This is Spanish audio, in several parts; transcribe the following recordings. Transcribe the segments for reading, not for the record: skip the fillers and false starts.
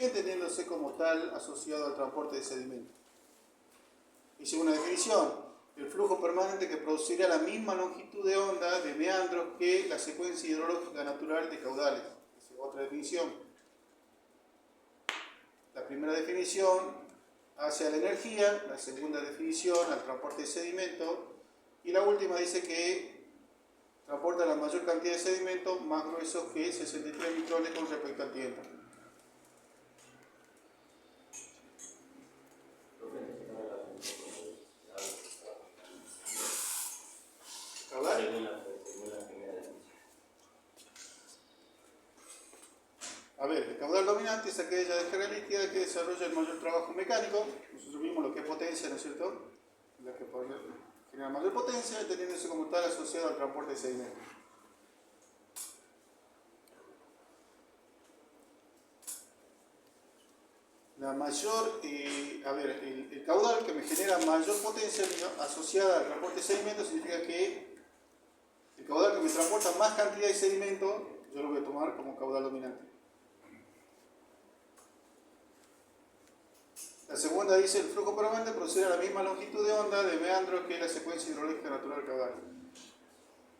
entendiéndose como tal asociado al transporte de sedimento. Y segunda definición, el flujo permanente que producirá la misma longitud de onda de meandros que la secuencia hidrológica natural de caudales. Esa es otra definición. La primera definición hace a la energía, la segunda definición al transporte de sedimento, y la última dice que transporta la mayor cantidad de sedimento más gruesos que 63 micrones con respecto al tiempo. A ver, el caudal dominante es aquella descarga líquida que desarrolla el mayor trabajo mecánico. Nosotros vimos lo que es potencia, ¿no es cierto? La que genera mayor potencia, teniéndose como tal asociado al transporte de sedimento. La mayor, el caudal que me genera mayor potencia asociada al transporte de sedimento significa que el caudal que me transporta más cantidad de sedimento, yo lo voy a tomar como caudal dominante. La segunda dice, el flujo permanente producirá la misma longitud de onda de meandros que la secuencia hidrológica natural caudal.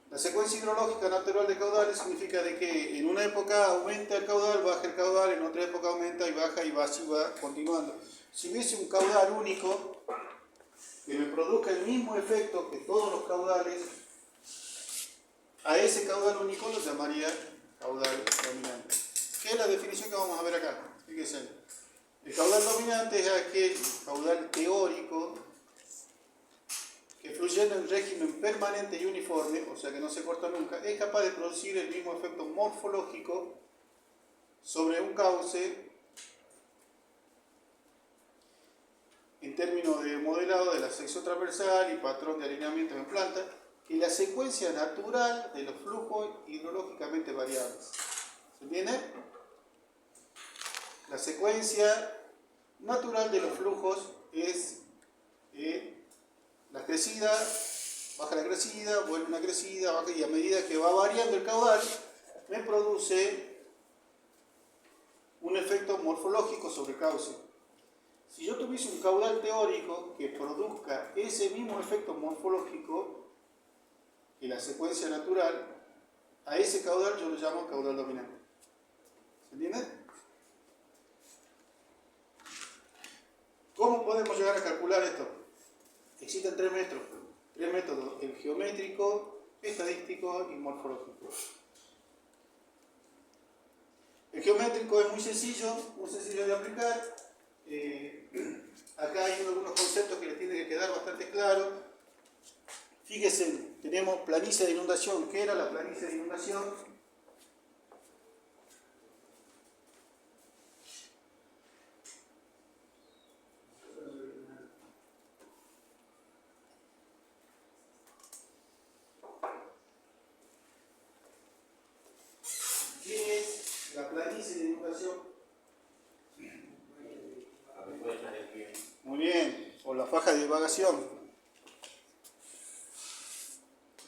La secuencia hidrológica natural de caudales significa de que en una época aumenta el caudal, baja el caudal, en otra época aumenta y baja y así va continuando. Si hubiese un caudal único que me produzca el mismo efecto que todos los caudales, a ese caudal único lo llamaría caudal dominante. ¿Qué es la definición que vamos a ver acá? Fíjense. El caudal dominante es aquel caudal teórico que fluyendo en régimen permanente y uniforme, o sea que no se corta nunca, es capaz de producir el mismo efecto morfológico sobre un cauce en términos de modelado de la sección transversal y patrón de alineamiento en planta y la secuencia natural de los flujos hidrológicamente variables. ¿Se entiende? La secuencia natural de los flujos es la crecida, baja la crecida, vuelve una crecida, baja, y a medida que va variando el caudal, me produce un efecto morfológico sobre el cauce. Si yo tuviese un caudal teórico que produzca ese mismo efecto morfológico que la secuencia natural, a ese caudal yo lo llamo caudal dominante. ¿Se entiende? ¿Cómo podemos llegar a calcular esto? Existen tres métodos, el geométrico, estadístico y morfológico. El geométrico es muy sencillo de aplicar. Acá hay algunos conceptos que les tienen que quedar bastante claros. Fíjense, tenemos planicie de inundación. ¿Qué era la planicie de inundación? ¿Qué es la planicie de inundación? Muy bien, o la faja de divagación.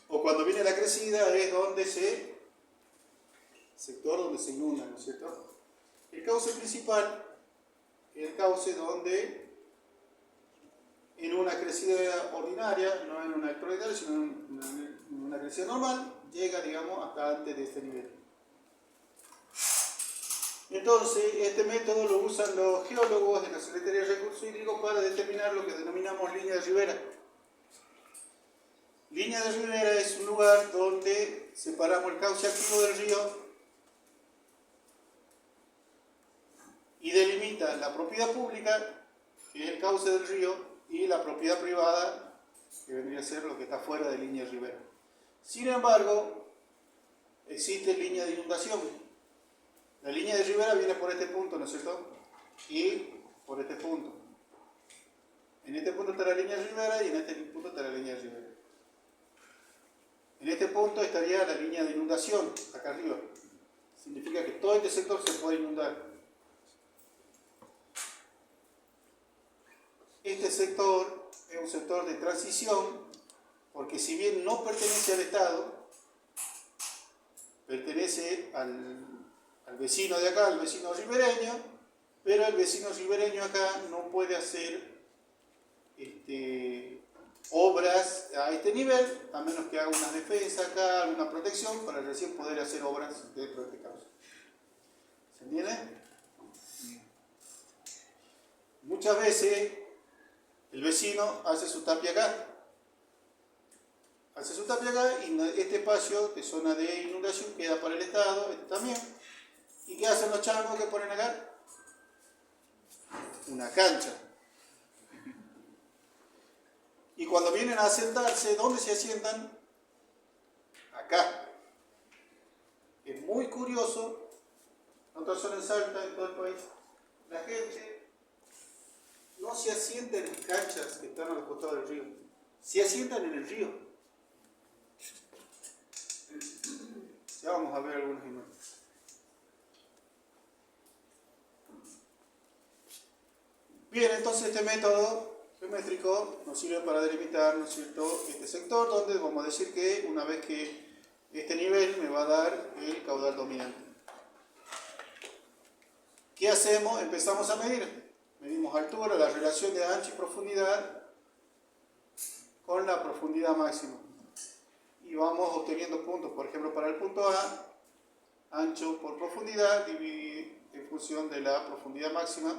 O cuando viene la crecida es donde sector donde se inunda, ¿no es cierto? El cauce principal es el cauce donde en una crecida ordinaria, no en una extraordinaria, sino en una crecida normal, llega, digamos, hasta antes de este nivel. Entonces, este método lo usan los geólogos de la Secretaría de Recursos Hídricos para determinar lo que denominamos línea de ribera. Línea de ribera es un lugar donde separamos el cauce activo del río y delimita la propiedad pública, que es el cauce del río, y la propiedad privada, que vendría a ser lo que está fuera de línea de ribera. Sin embargo, existe línea de inundación. La línea de ribera viene por este punto, ¿no es cierto? Y por este punto. En este punto está la línea de ribera y en este punto está la línea de ribera. En este punto estaría la línea de inundación, acá arriba. Significa que todo este sector se puede inundar. Este sector es un sector de transición, porque si bien no pertenece al Estado, pertenece al vecino de acá, al vecino ribereño, pero el vecino ribereño acá no puede hacer obras a este nivel, a menos que haga una defensa acá, alguna protección, para recién poder hacer obras dentro de este cauce. ¿Se entiende? Muchas veces el vecino hace su tapia acá. Hace su tapia acá y este espacio de zona de inundación queda para el Estado, este también. ¿Y qué hacen los changos que ponen acá? Una cancha. Y cuando vienen a asentarse, ¿dónde se asientan? Acá. Es muy curioso, en otras zonas en Salta, en todo el país, la gente no se asienta en las canchas que están a los costados del río, se asientan en el río. Ya vamos a ver algunas imágenes. Bien, entonces este método geométrico nos sirve para delimitar, ¿no es cierto?, este sector, donde vamos a decir que una vez que este nivel me va a dar el caudal dominante. ¿Qué hacemos? Empezamos a medir. Medimos altura, la relación de ancho y profundidad con la profundidad máxima. Y vamos obteniendo puntos. Por ejemplo, para el punto A, ancho por profundidad, dividir en función de la profundidad máxima.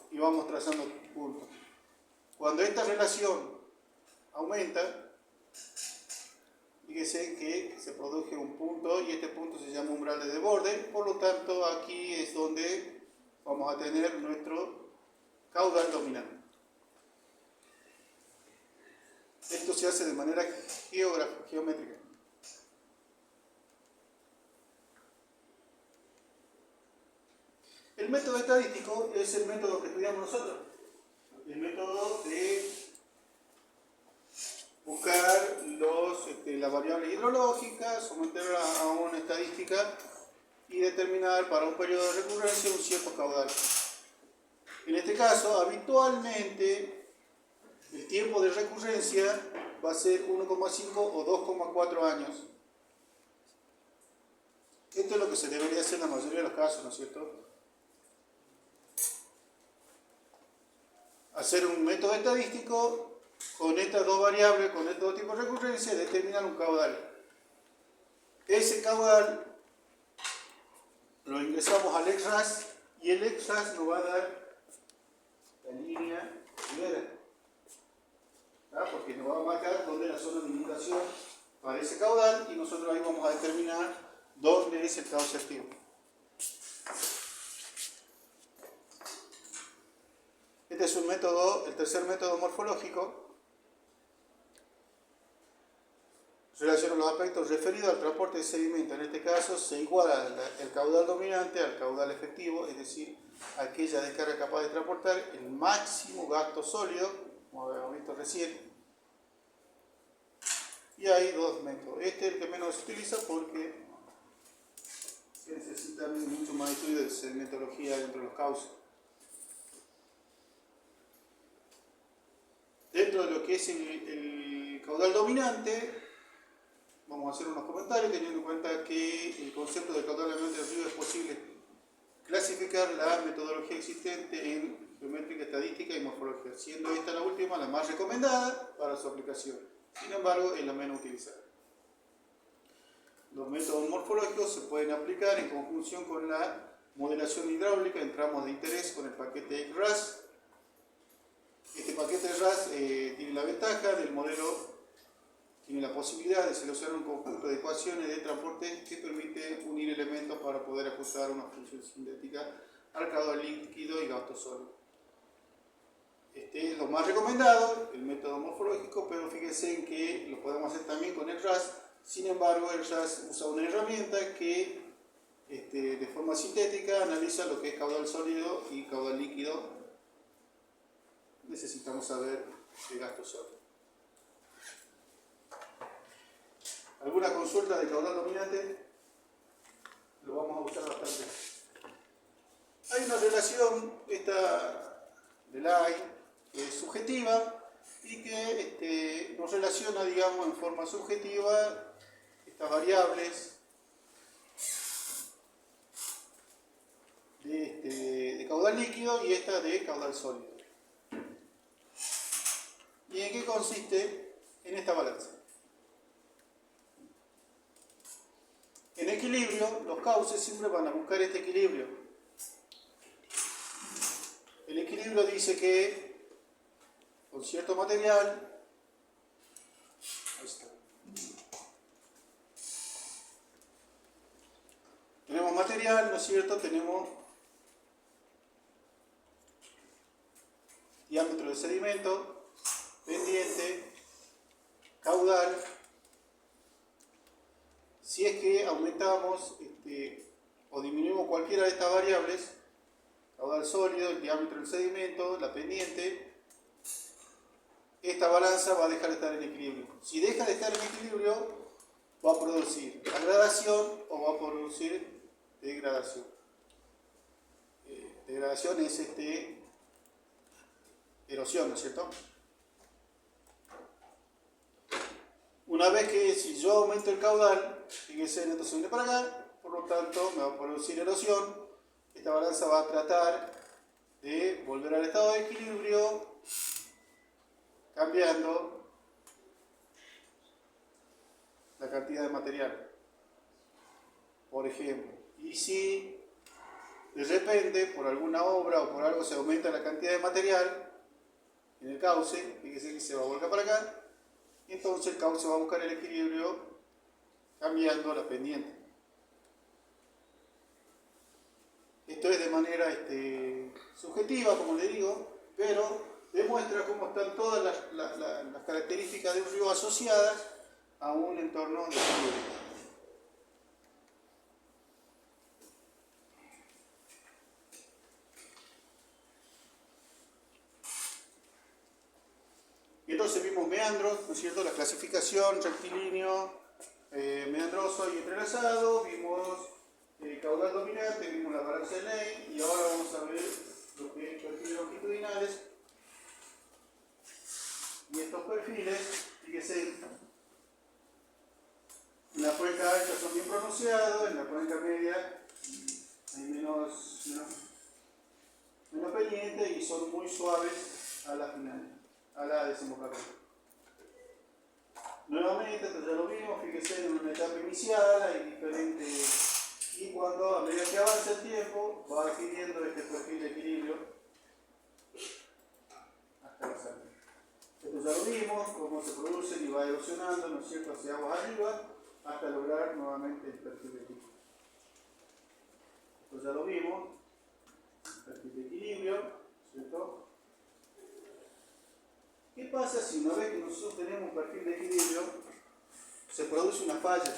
Y vamos trazando puntos. Cuando esta relación aumenta, fíjese que se produce un punto y este punto se llama umbral de desborde. Por lo tanto, aquí es donde vamos a tener nuestro caudal dominante. Esto se hace de manera geométrica. El método estadístico es el método que estudiamos nosotros. El método de buscar las variables hidrológicas, someterlas a una estadística y determinar para un periodo de recurrencia un cierto caudal. En este caso, habitualmente, el tiempo de recurrencia va a ser 1,5 o 2,4 años. Esto es lo que se debería hacer en la mayoría de los casos, ¿no es cierto? Hacer un método estadístico con estas dos variables, con estos dos tipos de recurrencia, determinar un caudal. Ese caudal lo ingresamos al XRAS y el XRAS nos va a dar la línea primera, porque nos va a marcar dónde es la zona de inundación para ese caudal y nosotros ahí vamos a determinar dónde es el cauce activo. Este es un método, el tercer método morfológico. Relaciona los aspectos referidos al transporte de sedimento. En este caso se iguala el caudal dominante al caudal efectivo, es decir, aquella descarga capaz de transportar el máximo gasto sólido, como habíamos visto recién. Y hay dos métodos. Este es el que menos se utiliza porque se necesita mucho más estudio de sedimentología dentro de los cauces. Dentro de lo que es el caudal dominante, vamos a hacer unos comentarios teniendo en cuenta que el concepto de caudal dominante del río es posible clasificar la metodología existente en geométrica, estadística y morfología, siendo esta la última la más recomendada para su aplicación. Sin embargo, es la menos utilizada. Los métodos morfológicos se pueden aplicar en conjunción con la modelación hidráulica en tramos de interés con el paquete RAS. Este paquete RAS tiene la ventaja del modelo, tiene la posibilidad de seleccionar un conjunto de ecuaciones de transporte que permite unir elementos para poder ajustar una función sintética al caudal líquido y gasto sólido. Este es lo más recomendado, el método morfológico, pero fíjense en que lo podemos hacer también con el RAS. Sin embargo, el RAS usa una herramienta que de forma sintética analiza lo que es caudal sólido y caudal líquido. Necesitamos saber el gasto sólido. ¿Alguna consulta de caudal dominante? Lo vamos a usar bastante. Hay una relación, esta de Lai, que es subjetiva y que nos relaciona, digamos, en forma subjetiva estas variables de de caudal líquido y esta de caudal sólido. ¿Y en qué consiste en esta balanza? En equilibrio, los cauces siempre van a buscar este equilibrio. El equilibrio dice que con cierto material, ahí está, tenemos material, ¿no es cierto? Tenemos diámetro de sedimento, pendiente, caudal. Si es que aumentamos o disminuimos cualquiera de estas variables, caudal sólido, el diámetro del sedimento, la pendiente, esta balanza va a dejar de estar en equilibrio. Si deja de estar en equilibrio, va a producir agradación o va a producir degradación. Degradación es erosión, ¿no es cierto? Una vez que si yo aumento el caudal, fíjense, entonces viene para acá, por lo tanto me va a producir erosión. Esta balanza va a tratar de volver al estado de equilibrio, cambiando la cantidad de material. Por ejemplo, y si de repente por alguna obra o por algo se aumenta la cantidad de material en el cauce, fíjense que se va a volcar para acá, y entonces el cauce va a buscar el equilibrio cambiando la pendiente. Esto es de manera subjetiva, como le digo, pero demuestra cómo están todas las características de un río asociadas a un entorno de equilibrio. Y entonces vimos meandros, ¿no es cierto? La clasificación, rectilíneo, meandroso y entrelazado, vimos caudal dominante, vimos la balanza de Lane y ahora vamos a ver lo que es perfiles longitudinales. Y estos perfiles, fíjense, en la cuenca alta son bien pronunciados, en la cuenca media hay menos pendiente y son muy suaves a la final, a la desembocadura. Nuevamente, esto ya lo vimos, fíjense, en una etapa inicial hay diferentes. Y cuando, a medida que avanza el tiempo, va adquiriendo este perfil de equilibrio hasta la salida. Esto ya lo vimos, cómo se producen y va erosionando, ¿no es cierto?, hacia aguas arriba, hasta lograr nuevamente el perfil de equilibrio. Esto ya lo vimos, perfil de equilibrio, ¿cierto? ¿Qué pasa si una vez que nosotros tenemos un perfil de equilibrio, se produce una falla?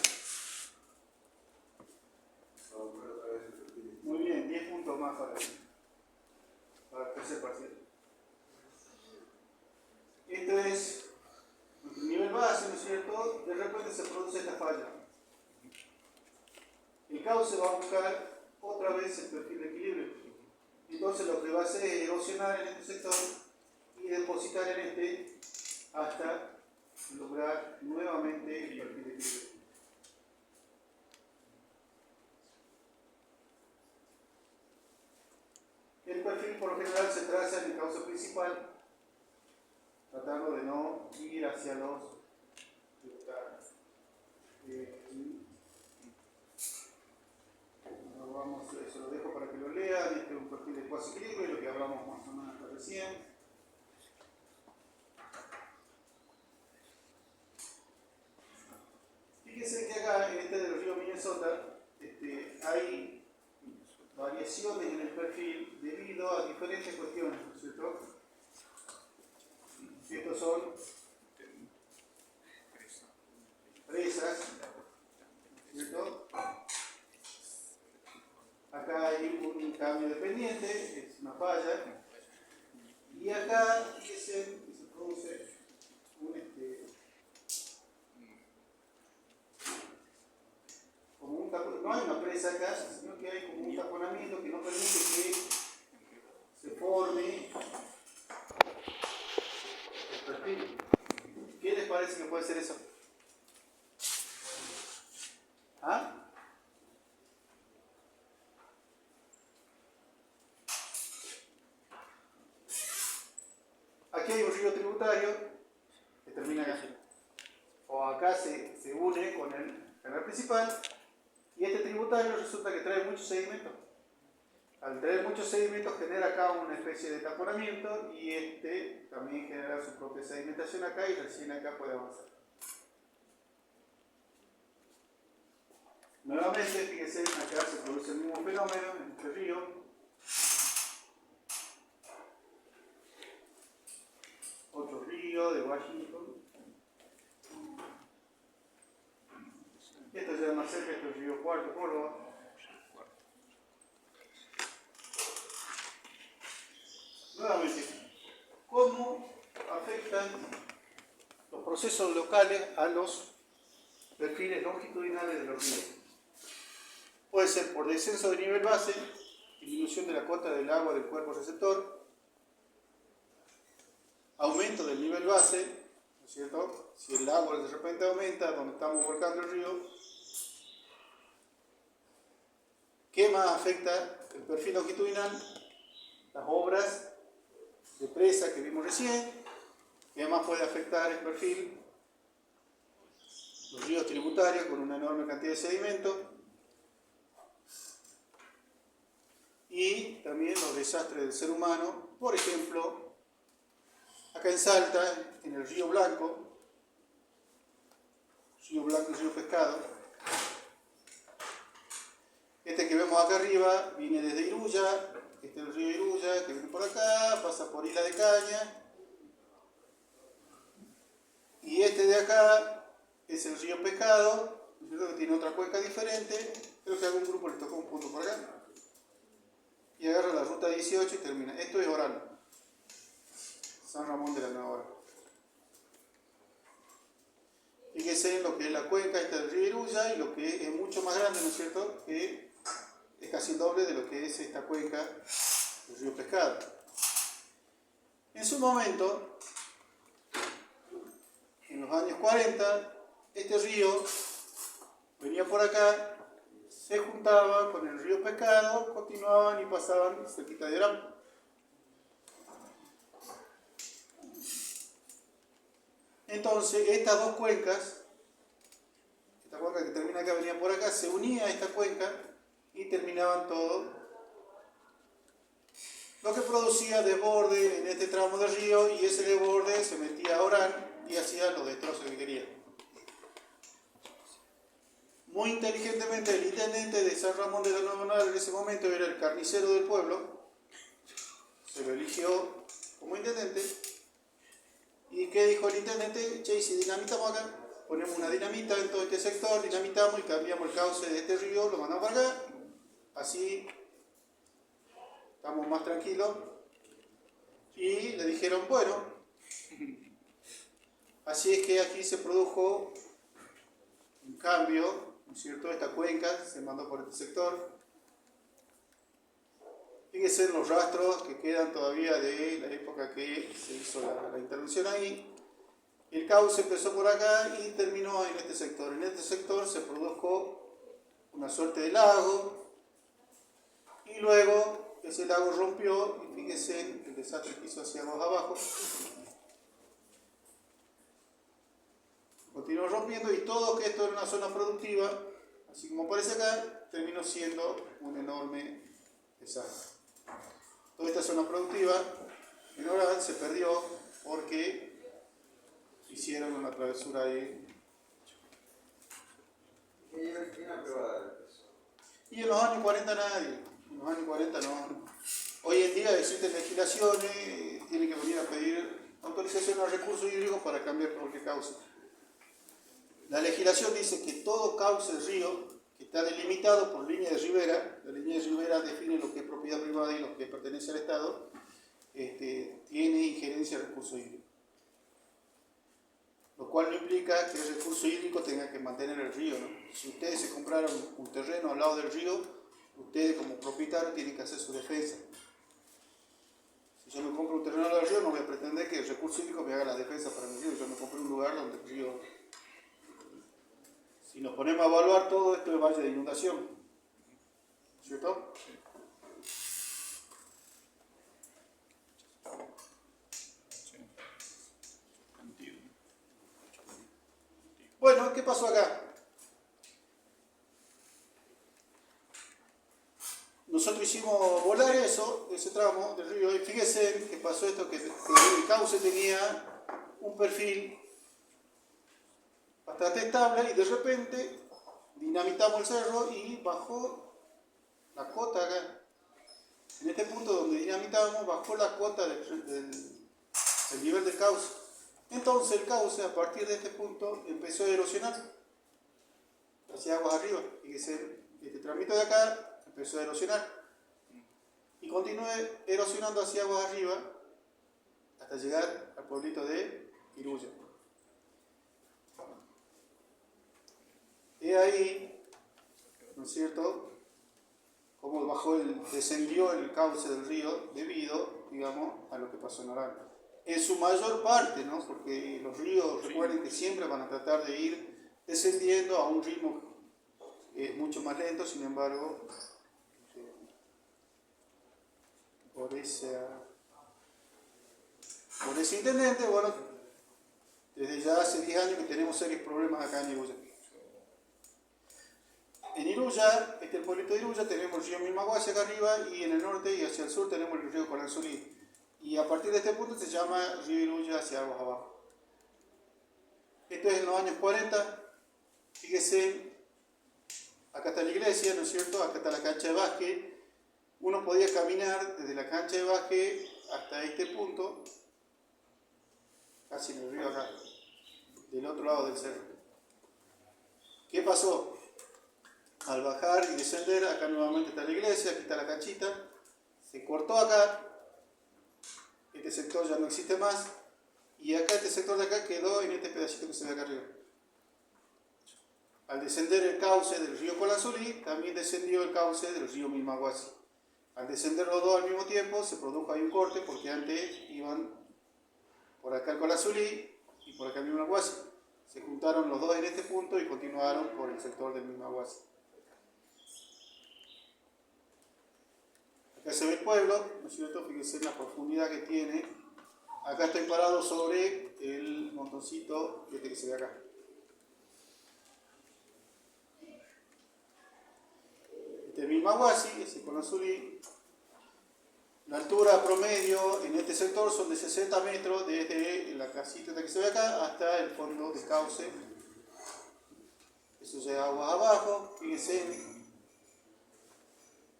Muy bien, 10 puntos más para el tercer parcial. Esto es nuestro nivel base, ¿no es cierto? De repente se produce esta falla. El cauce va a buscar otra vez el perfil de equilibrio. Entonces lo que va a hacer es erosionar en este sector y depositar en este hasta lograr nuevamente el perfil de equilibrio. El perfil por lo general se traza en el cauce principal, tratando de no ir hacia los se lo dejo para que lo lean. Este es un perfil de cuasi equilibrio, lo que hablamos más o menos hasta recién. Fíjense que acá en del río Minnesota hay variaciones en el perfil debido a diferentes cuestiones, ¿no es cierto? Estos son presas, ¿cierto? Acá hay un cambio de pendiente, es una falla, y acá fíjense que se produce como un taponamiento. No hay una presa acá, sino que hay como un taponamiento que no permite que se forme el perfil. ¿Qué les parece que puede ser eso? ¿Ah? aquí hay un río tributario que termina acá. O acá se une con el canal principal y este tributario resulta que trae muchos sedimentos. Al traer muchos sedimentos genera acá una especie de taponamiento y este también genera su propia sedimentación acá y recién acá puede avanzar. Nuevamente, fíjense, acá se produce el mismo fenómeno en este río. Otro río de Washington. Esto ya más cerca, esto es el río Cuarto, Córdoba. Nuevamente, ¿cómo afectan los procesos locales a los perfiles longitudinales de los ríos? Puede ser por descenso de nivel base, disminución de la cota del agua del cuerpo receptor, aumento del nivel base, ¿no es cierto? Si el agua de repente aumenta, donde estamos volcando el río, ¿qué más afecta el perfil longitudinal? Las obras de presa que vimos recién, ¿qué más puede afectar el perfil? Los ríos tributarios con una enorme cantidad de sedimento y también los desastres del ser humano, por ejemplo, acá en Salta, en el Río Blanco, el río Pescado. Este que vemos acá arriba viene desde Iruya, este es el río Iruya que viene por acá, pasa por Isla de Caña, y este de acá es el río Pescado, que tiene otra cuenca diferente, creo que a algún grupo le tocó un punto por acá, y agarra la ruta 18 y termina. Esto es Orán, San Ramón de la Nueva Orán. Fíjense en lo que es la cuenca esta del río Iruya y lo que es mucho más grande, ¿no es cierto?, que es casi el doble de lo que es esta cuenca del río Pescado. En su momento, en los años 40, este río venía por acá, se juntaba con el río Pescado, continuaban y pasaban cerquita de Orán. Entonces, estas dos cuencas, esta cuenca que termina acá venía por acá, se unía a esta cuenca y terminaban todo, lo que producía desborde en este tramo del río, y ese desborde se metía a Orán y hacía los destrozos que quería. Muy inteligentemente, el intendente de San Ramón de la Nueva Orán en ese momento era el carnicero del pueblo, se lo eligió como intendente. ¿Y qué dijo el intendente? Che, si dinamitamos acá, ponemos una dinamita en todo este sector, dinamitamos y cambiamos el cauce de este río, lo mandamos para acá, así estamos más tranquilos. Y le dijeron, bueno, así es que aquí se produjo un cambio, ¿no es cierto? Esta cuenca se mandó por este sector. Fíjense en los rastros que quedan todavía de la época que se hizo la intervención ahí. El cauce empezó por acá y terminó en este sector. En este sector se produjo una suerte de lago y luego ese lago rompió y fíjense el desastre que hizo hacia más abajo. Continuó rompiendo y todo que esto era una zona productiva, así como aparece acá, terminó siendo un enorme desastre. Toda esta zona productiva en Orán se perdió porque hicieron una travesura ahí. Y en los años 40 nadie. En los años 40 no. Hoy en día existen legislaciones, tienen que venir a pedir autorización a recursos hídricos para cambiar cualquier cauce. La legislación dice que todo cauce del río que está delimitado por línea de ribera, la línea de ribera define lo que es propiedad privada y lo que pertenece al Estado, tiene injerencia al recurso hídrico. Lo cual no implica que el recurso hídrico tenga que mantener el río, ¿no? Si ustedes se compraron un terreno al lado del río, ustedes como propietarios tienen que hacer su defensa. Si yo me compro un terreno al lado del río, no voy a pretender que el recurso hídrico me haga la defensa para mi río. Yo me compré un lugar donde el río... Si nos ponemos a evaluar todo esto es valle de inundación, ¿cierto? pasó acá? Nosotros hicimos volar ese tramo del río, y fíjense que pasó esto, que el cauce tenía un perfil bastante estable y de repente dinamitamos el cerro y bajó la cota acá. En este punto donde dinamitamos, bajó la cota del nivel del cauce. Entonces el cauce a partir de este punto empezó a erosionar hacia aguas arriba. Fíjense, este tramito de acá empezó a erosionar y continuó erosionando hacia aguas arriba hasta llegar al pueblito de Iruya. Y ahí, ¿no es cierto?, cómo descendió el cauce del río debido, digamos, a lo que pasó en Orán. En su mayor parte, ¿no?, porque los ríos, recuerden que siempre van a tratar de ir descendiendo a un ritmo mucho más lento, sin embargo, por ese intendente, bueno, desde ya hace 10 años que tenemos serios problemas acá en Iruya. En Iruya, el pueblito de Iruya, tenemos el río Milmahuasi acá arriba y en el norte y hacia el sur tenemos el río Colanzulí. Y a partir de este punto se llama río Iruya hacia aguas abajo. Esto es en los años 40. Fíjese, acá está la iglesia, ¿no es cierto? Acá está la cancha de básquet. Uno podía caminar desde la cancha de básquet hasta este punto, casi en el río acá, del otro lado del cerro. ¿Qué pasó? Al bajar y descender, acá nuevamente está la iglesia, aquí está la canchita, se cortó acá, este sector ya no existe más, y acá este sector de acá quedó en este pedacito que se ve acá arriba. Al descender el cauce del río Colanzulí, también descendió el cauce del río Milmahuasi. Al descender los dos al mismo tiempo, se produjo ahí un corte, porque antes iban por acá el Colanzulí y por acá el Milmahuasi. Se juntaron los dos en este punto y continuaron por el sector del Milmahuasi. Acá se ve el pueblo, ¿no es cierto? Fíjense en la profundidad que tiene. Acá estoy parado sobre el montoncito que se ve acá. Este es Milmahuasi, ese Colanzulí. La altura promedio en este sector son de 60 metros desde la casita que se ve acá hasta el fondo del cauce. Eso ya es aguas abajo. Fíjense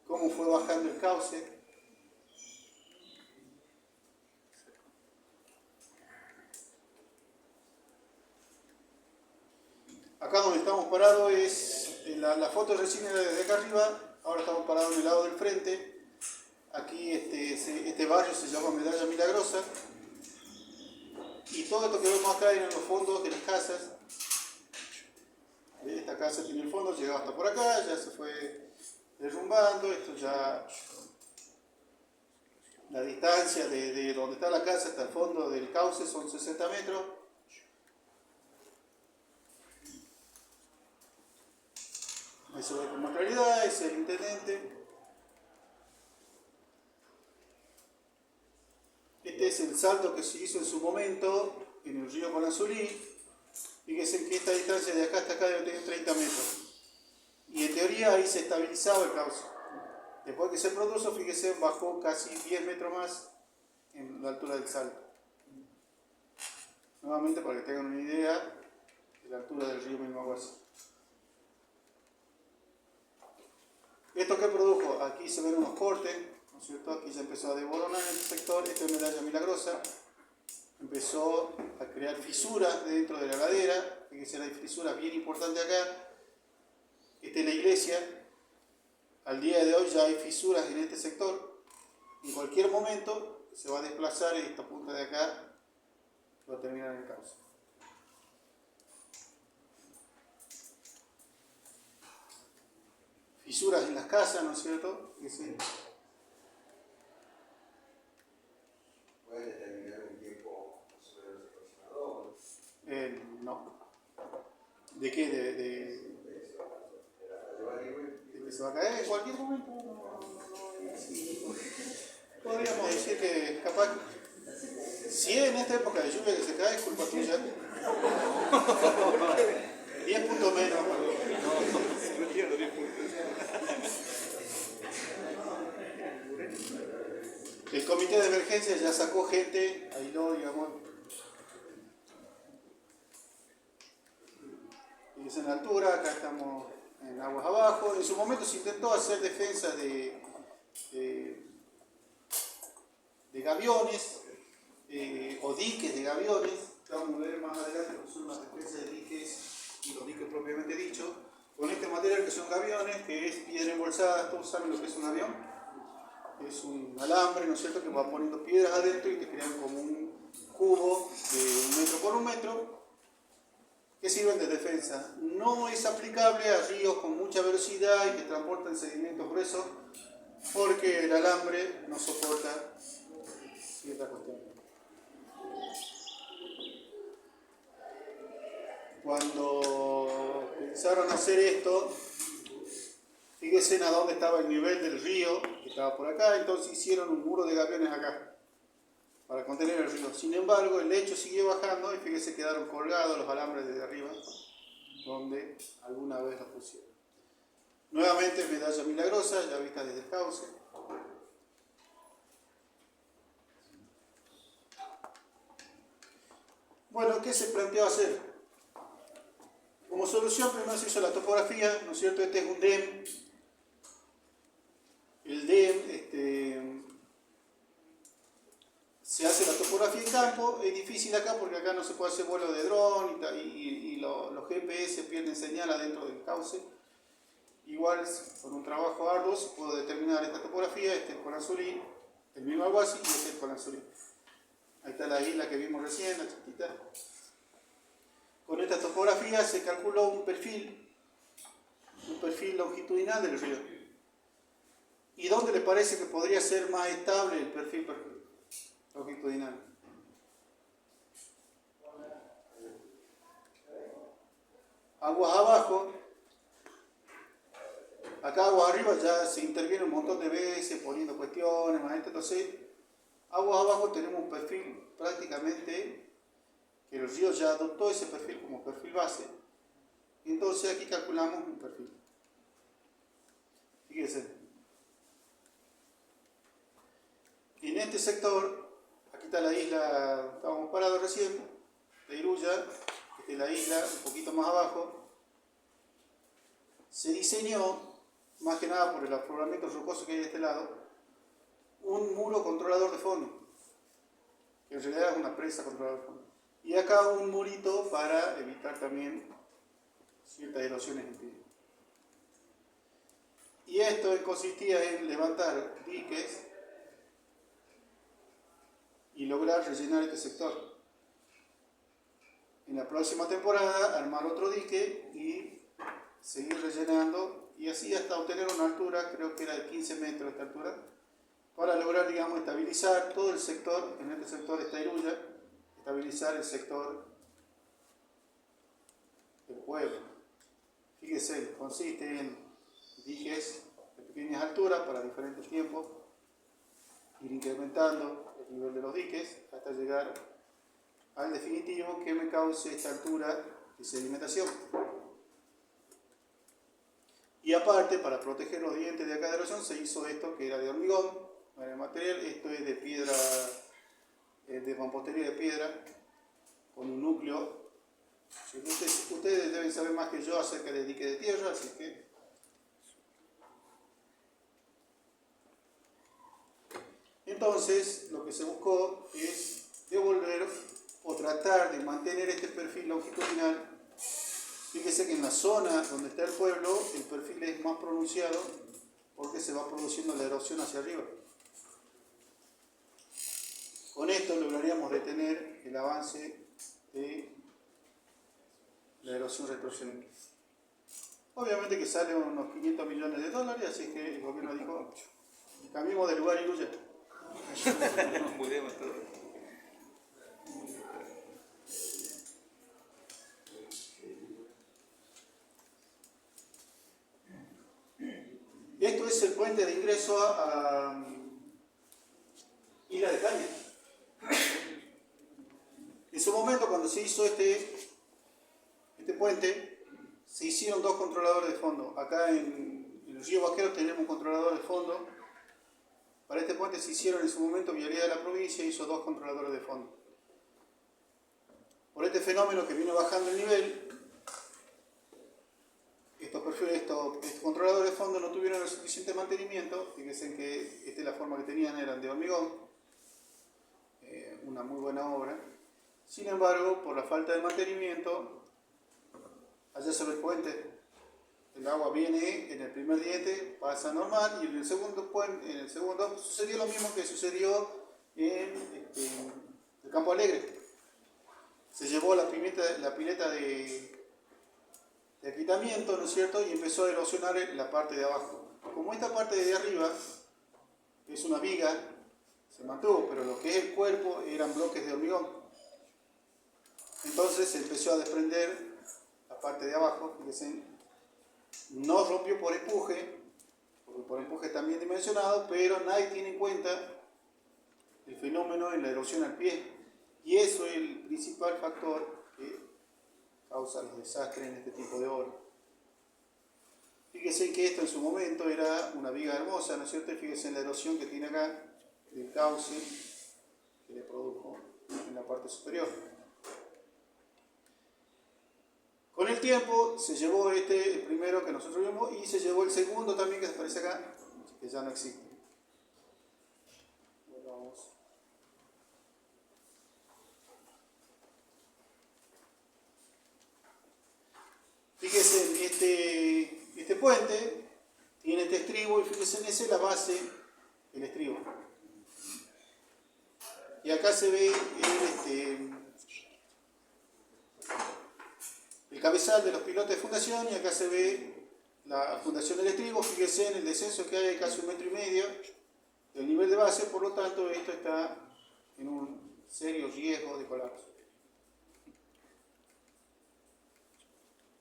cómo fue bajando el cauce. Acá donde estamos parados es, la foto recién era desde acá arriba, ahora estamos parados en el lado del frente. Aquí este barrio se llama Medalla Milagrosa. Y todo esto que vemos acá eran los fondos de las casas. Esta casa tiene el fondo, llegaba hasta por acá, ya se fue derrumbando. Esto ya, la distancia de donde está la casa hasta el fondo del cauce son 60 metros. Ahí se ve con más claridad, ese es el intendente. Este es el salto que se hizo en su momento en el río Colanzulí. Fíjense que esta distancia de acá hasta acá debe tener 30 metros. Y en teoría ahí se estabilizaba el cauce. Después que se produjo, fíjense, bajó casi 10 metros más en la altura del salto. Nuevamente para que tengan una idea de la altura del río Milmahuasi. ¿Esto qué produjo? Aquí se ven unos cortes, ¿no es cierto? Aquí se empezó a desboronar en este sector. Esta es Medalla Milagrosa. Empezó a crear fisuras dentro de la ladera. Fíjense, hay fisuras bien importantes acá. Esta es la iglesia. Al día de hoy ya hay fisuras en este sector. En cualquier momento se va a desplazar y esta punta de acá va a terminar en el cauce. Fisuras en las casas, ¿no es cierto? Fíjense. ¿Puedes determinar un tiempo más o menos aproximado? No. ¿De qué? ¿De que se va a caer en cualquier momento? Podríamos decir que capaz, si es en esta época de lluvia que se cae, es culpa tuya. 10% puntos menos. El comité de emergencia ya sacó gente, aisló, digamos. Es en altura, acá estamos en aguas abajo. En su momento se intentó hacer defensas de gaviones o diques de gaviones. Vamos a ver más adelante lo que son las defensas de diques y los diques propiamente dichos. Con este material que son gaviones, que es piedra embolsada. Todos saben lo que es un avión. Es un alambre, ¿no es cierto?, que va poniendo piedras adentro y te crean como un cubo de 1 metro por 1 metro que sirven de defensa. No es aplicable a ríos con mucha velocidad y que transportan sedimentos gruesos porque el alambre no soporta cierta cuestión. Cuando pensaron hacer esto, fíjense a dónde estaba el nivel del río, que estaba por acá, entonces hicieron un muro de gaviones acá, para contener el río. Sin embargo, el lecho siguió bajando y fíjense quedaron colgados los alambres desde arriba, donde alguna vez los pusieron. Nuevamente medalla milagrosa, ya vista desde el cauce. Bueno, ¿qué se planteó hacer? Como solución primero se hizo la topografía, ¿no es cierto? Este es un DEM. El DEM, se hace la topografía en campo. Es difícil acá porque acá no se puede hacer vuelo de dron y los GPS pierden señal adentro del cauce. Igual, con un trabajo arduo se puede determinar esta topografía. Este es con Azulí, el mismo Aguasi, y este es con Azulí. Ahí está la isla que vimos recién, la chiquita. Con esta topografía se calculó un perfil longitudinal del río. ¿Y dónde le parece que podría ser más estable el perfil longitudinal? Aguas abajo. Acá aguas arriba ya se interviene un montón de veces poniendo cuestiones, entonces aguas abajo tenemos un perfil prácticamente que el río ya adoptó ese perfil como perfil base. Entonces aquí calculamos un perfil. Fíjense. En este sector, aquí está la isla, estábamos parados recién, de Iruya, esta es la isla un poquito más abajo. Se diseñó, más que nada por el afloramiento rocoso que hay de este lado, un muro controlador de fondo, que en realidad es una presa controladora de fondo. Y acá un murito para evitar también ciertas erosiones en pie. Y esto consistía en levantar diques y lograr rellenar este sector. En la próxima temporada armar otro dique y seguir rellenando y así hasta obtener una altura, creo que era de 15 metros esta altura, para lograr, digamos, estabilizar todo el sector. En este sector está Iruya, estabilizar el sector del pueblo. Fíjese, consiste en diques de pequeñas alturas para diferentes tiempos, ir incrementando el nivel de los diques hasta llegar al definitivo que me cause esta altura de sedimentación. Y aparte, para proteger los dientes de acá de erosión, se hizo esto que era de hormigón, el material. Esto es de piedra, de mampostería de piedra, con un núcleo. Ustedes deben saber más que yo acerca del dique de tierra, así que entonces lo que se buscó es devolver o tratar de mantener este perfil longitudinal. Fíjese que en la zona donde está el pueblo el perfil es más pronunciado porque se va produciendo la erosión hacia arriba. Con esto lograríamos detener el avance de la erosión retrocedente. Obviamente que sale unos 500 millones de dólares, así que el gobierno dijo, cambiemos de lugar y Iruya. Nos mudemos todos. Esto es el puente de ingreso a Isla de Caña. En su momento, cuando se hizo este puente, se hicieron dos controladores de fondo. Acá en el río Vaquero tenemos un controlador de fondo. Para este puente se hicieron en su momento, Vialidad de la provincia hizo dos controladores de fondo. Por este fenómeno que vino bajando el nivel, estos controladores de fondo no tuvieron el suficiente mantenimiento. Fíjense que esta es la forma que tenían, eran de hormigón, una muy buena obra. Sin embargo, por la falta de mantenimiento, allá sobre el puente, el agua viene en el primer diente, pasa normal, y en el segundo sucedió lo mismo que sucedió en el Campo Alegre. Se llevó la pileta de aquietamiento, ¿no es cierto? Y empezó a erosionar la parte de abajo. Como esta parte de arriba es una viga, se mantuvo, pero lo que es el cuerpo eran bloques de hormigón. Entonces se empezó a desprender la parte de abajo, fíjense, no rompió por empuje, porque por empuje está bien dimensionado, pero nadie tiene en cuenta el fenómeno en la erosión al pie. Y eso es el principal factor que causa los desastres en este tipo de obras. Fíjense que esto en su momento era una viga hermosa, ¿no es cierto? Y fíjense en la erosión que tiene acá, el cauce que le produjo en la parte superior. Con el tiempo se llevó el primero que nosotros vimos, y se llevó el segundo también que aparece acá, que ya no existe. Bueno, vamos. Fíjense, este puente tiene este estribo, y fíjense en ese la base, el estribo. Y acá se ve el cabezal de los pilotes de fundación, y acá se ve la fundación del estribo. Fíjense en el descenso que hay casi 1,5 metros del nivel de base, por lo tanto esto está en un serio riesgo de colapso.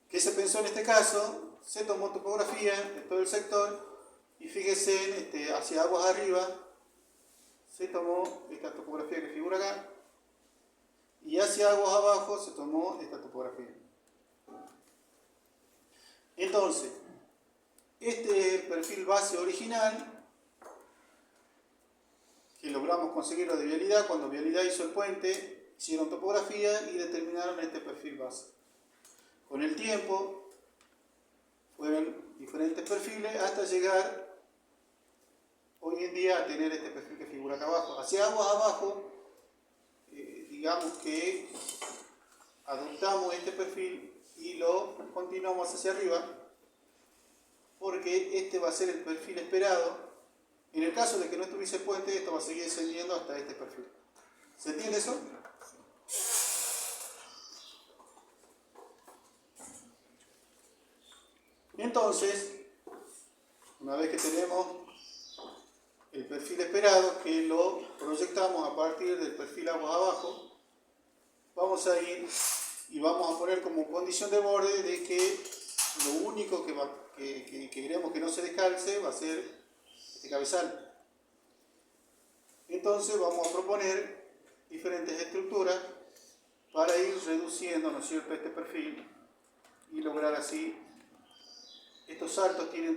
¿Qué se pensó en este caso? Se tomó topografía de todo el sector, y fíjense hacia aguas arriba se tomó esta topografía que figura acá, y hacia aguas abajo se tomó esta topografía. Entonces, este es el perfil base original que logramos conseguirlo de Vialidad. Cuando Vialidad hizo el puente, hicieron topografía y determinaron este perfil base. Con el tiempo fueron diferentes perfiles hasta llegar hoy en día a tener este perfil que figura acá abajo. Hacia aguas abajo, digamos que adoptamos este perfil y lo continuamos hacia arriba, porque este va a ser el perfil esperado. En el caso de que no estuviese el puente, esto va a seguir descendiendo hasta este perfil. ¿Se entiende eso? Entonces, una vez que tenemos el perfil esperado, que lo proyectamos a partir del perfil aguas abajo, vamos a ir y vamos a poner como condición de borde de que lo único que queremos que no se descalce va a ser este cabezal. Entonces vamos a proponer diferentes estructuras para ir reduciendo, ¿no es cierto?, este perfil, y lograr así. Estos saltos tienen